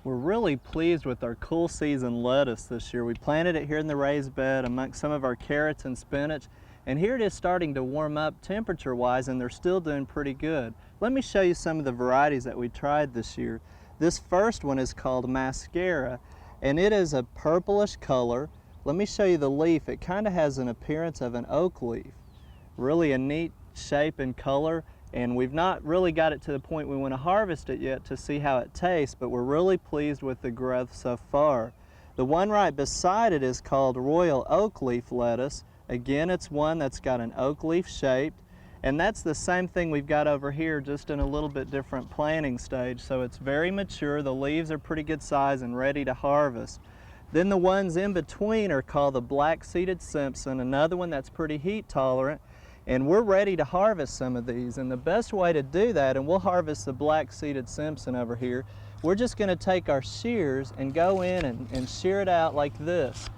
We're really pleased with our cool season lettuce this year. We planted it here in the raised bed amongst some of our carrots and spinach, and here it is starting to warm up temperature-wise, and they're still doing pretty good. Let me show you some of the varieties that we tried this year. This first one is called Mascara, and it is a purplish color. Let me show you the leaf. It kind of has an appearance of an oak leaf. Really a neat shape and color, and we've not really got it to the point we want to harvest it yet to see how it tastes, but we're really pleased with the growth so far. The one right beside it is called Royal Oak Leaf lettuce. Again, it's one that's got an oak leaf shape, and that's the same thing we've got over here, just in a little bit different planting stage. So it's very mature, the leaves are pretty good size and ready to harvest. Then the ones in between are called the Black-Seeded Simpson, another one that's pretty heat tolerant. And we're ready to harvest some of these, and the best way to do that, and we'll harvest the Black-Seeded Simpson over here, we're just going to take our shears and go in and shear it out like this.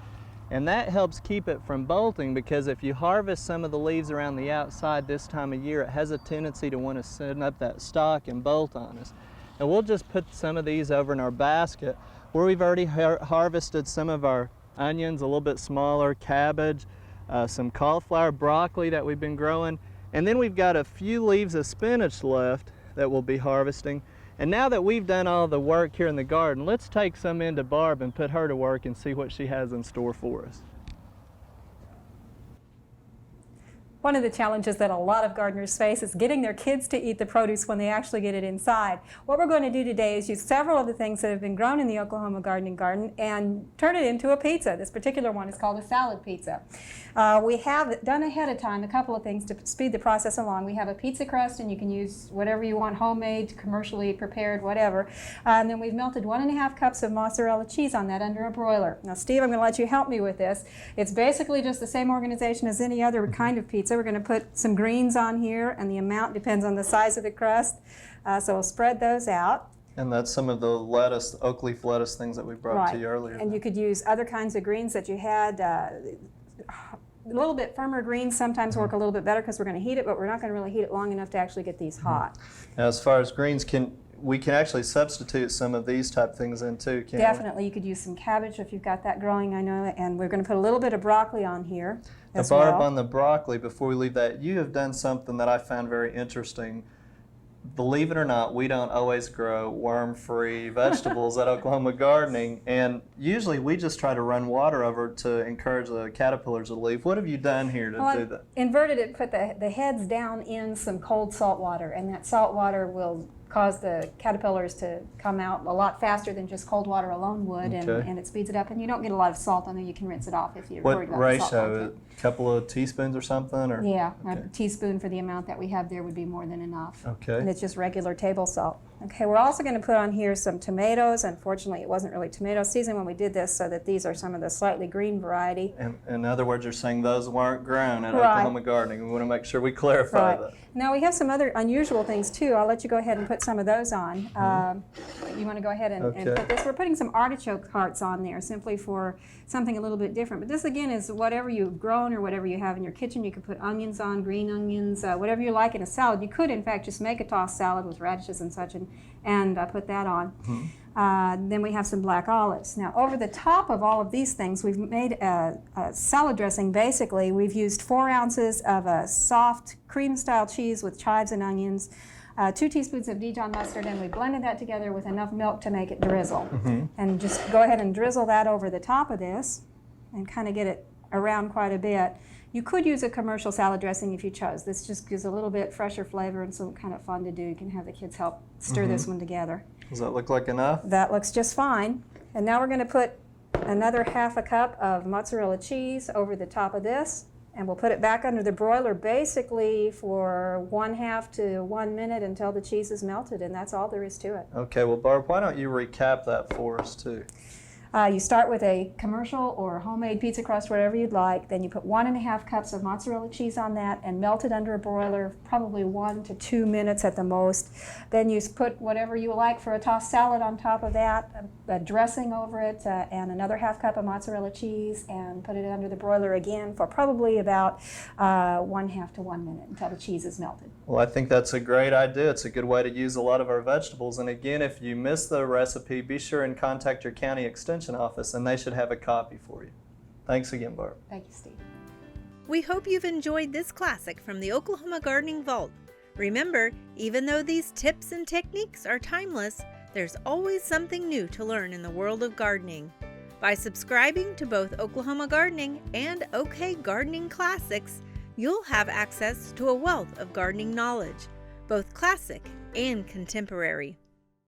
And that helps keep it from bolting, because if you harvest some of the leaves around the outside this time of year, it has a tendency to want to send up that stalk and bolt on us. And we'll just put some of these over in our basket where we've already harvested some of our onions, a little bit smaller, cabbage, some cauliflower, broccoli that we've been growing, and then we've got a few leaves of spinach left that we'll be harvesting. And now that we've done all the work here in the garden, let's take some into Barb and put her to work and see what she has in store for us. One of the challenges that a lot of gardeners face is getting their kids to eat the produce when they actually get it inside. What we're going to do today is use several of the things that have been grown in the Oklahoma Gardening Garden and turn it into a pizza. This particular one is called a salad pizza. We have done ahead of time a couple of things to speed the process along. We have a pizza crust, and you can use whatever you want, homemade, commercially prepared, whatever. And then we've melted 1.5 cups of mozzarella cheese on that under a broiler. Now, Steve, I'm going to let you help me with this. It's basically just the same organization as any other kind of pizza. We're going to put some greens on here, and the amount depends on the size of the crust. So we'll spread those out. And that's some of the lettuce, oak leaf lettuce things that we brought to you earlier. And you could use other kinds of greens that you had. A little bit firmer greens sometimes work a little bit better because we're going to heat it, but we're not going to really heat it long enough to actually get these hot. Now, as far as greens, we can actually substitute some of these type things in too, can't we? Definitely. You could use some cabbage if you've got that growing, I know, and we're going to put a little bit of broccoli on here as Barb, well. on the broccoli, before we leave that, you have done something that I found very interesting. Believe it or not, we don't always grow worm-free vegetables at Oklahoma Gardening, and usually we just try to run water over to encourage the caterpillars to leave. What have you done here to do that? Inverted it, put the heads down in some cold salt water, and that salt water will cause the caterpillars to come out a lot faster than just cold water alone would, and it speeds it up, and you don't get a lot of salt on there. You can rinse it off if you're worried about the salt content. What ratio? A couple of teaspoons or something? Or? Yeah, a teaspoon for the amount that we have there would be more than enough. Okay. And it's just regular table salt. Okay, we're also going to put on here some tomatoes. Unfortunately, it wasn't really tomato season when we did this, so that these are some of the slightly green variety. And in other words, you're saying those weren't grown at Oklahoma Gardening. We want to make sure we clarify that. Now, we have some other unusual things, too. I'll let you go ahead and put some of those on. You want to go ahead and put this? We're putting some artichoke hearts on there simply for something a little bit different. But this, again, is whatever you've grown or whatever you have in your kitchen. You could put onions on, green onions, whatever you like in a salad. You could, in fact, just make a tossed salad with radishes and such and put that on. Then we have some black olives. Now, over the top of all of these things, we've made a salad dressing. Basically, we've used 4 ounces of a soft cream-style cheese with chives and onions, 2 teaspoons of Dijon mustard, and we blended that together with enough milk to make it drizzle. And just go ahead and drizzle that over the top of this and kind of get it around quite a bit. You could use a commercial salad dressing if you chose. This just gives a little bit fresher flavor and some kind of fun to do. You can have the kids help stir this one together. Does that look like enough? That looks just fine. And now we're going to put another 1/2 cup of mozzarella cheese over the top of this, and we'll put it back under the broiler basically for 1/2 to 1 minute until the cheese is melted, and that's all there is to it. Okay, well, Barb, why don't you recap that for us too? You start with a commercial or homemade pizza crust, whatever you'd like. Then you put 1.5 cups of mozzarella cheese on that and melt it under a broiler, probably 1 to 2 minutes at the most. Then you put whatever you like for a tossed salad on top of that, a dressing over it, and another 1/2 cup of mozzarella cheese, and put it under the broiler again for probably about 1/2 to 1 minute until the cheese is melted. Well, I think that's a great idea. It's a good way to use a lot of our vegetables. And again, if you miss the recipe, be sure and contact your county extension office, and they should have a copy for you. Thanks again, Barb. Thank you, Steve. We hope you've enjoyed this classic from the Oklahoma Gardening Vault. Remember, even though these tips and techniques are timeless, there's always something new to learn in the world of gardening. By subscribing to both Oklahoma Gardening and OK Gardening Classics, you'll have access to a wealth of gardening knowledge, both classic and contemporary.